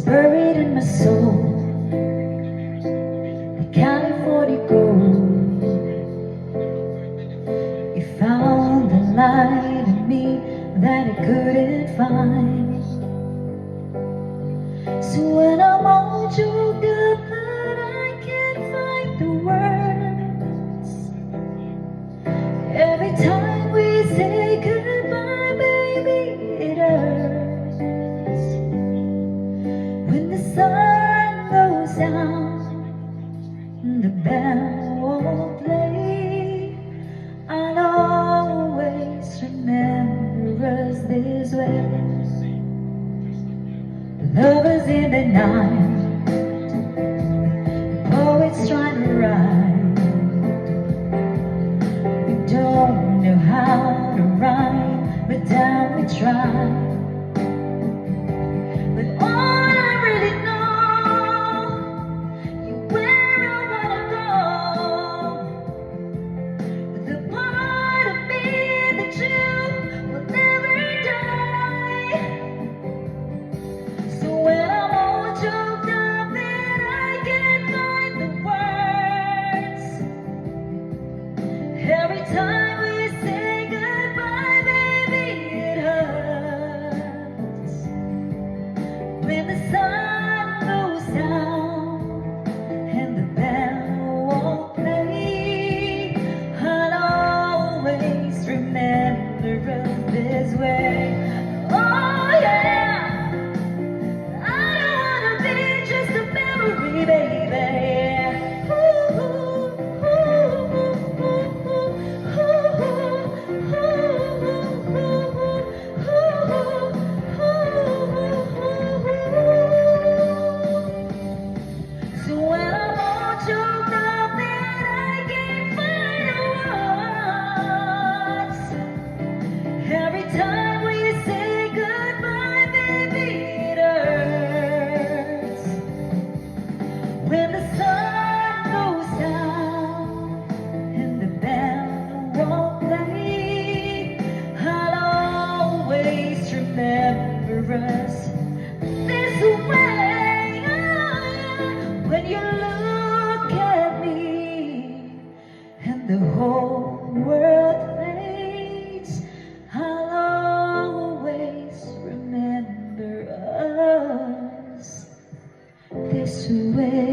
buried in my soul, the California gold. You found the light in me that I couldn't find. So when I'm all choked up and I can't find the words, every time we say goodbye, baby, it hurts. When the sun goes down, the bell won't play. I'll always remember us this way. Lovers in the night, poets trying to write. We don't know how to rhyme, but down we try. But all I really know, you're where I wanna go. The part of me that you will never die. So when I'm all choked up and I can't find the words, every time we say goodbye, baby, it hurts. When the sun goes down and the bell won't play, I'll always remember us this way. Oh yeah, I don't wanna be just a memory, baby. Ooh, ooh, ooh, ooh, so when I'm all choked up and I can't find the words, every time we say goodbye, baby, it hurts. When the sun goes down and the bell won't play, I'll always remember us this way. When you look at me and the whole world fades, I'll always remember us this way.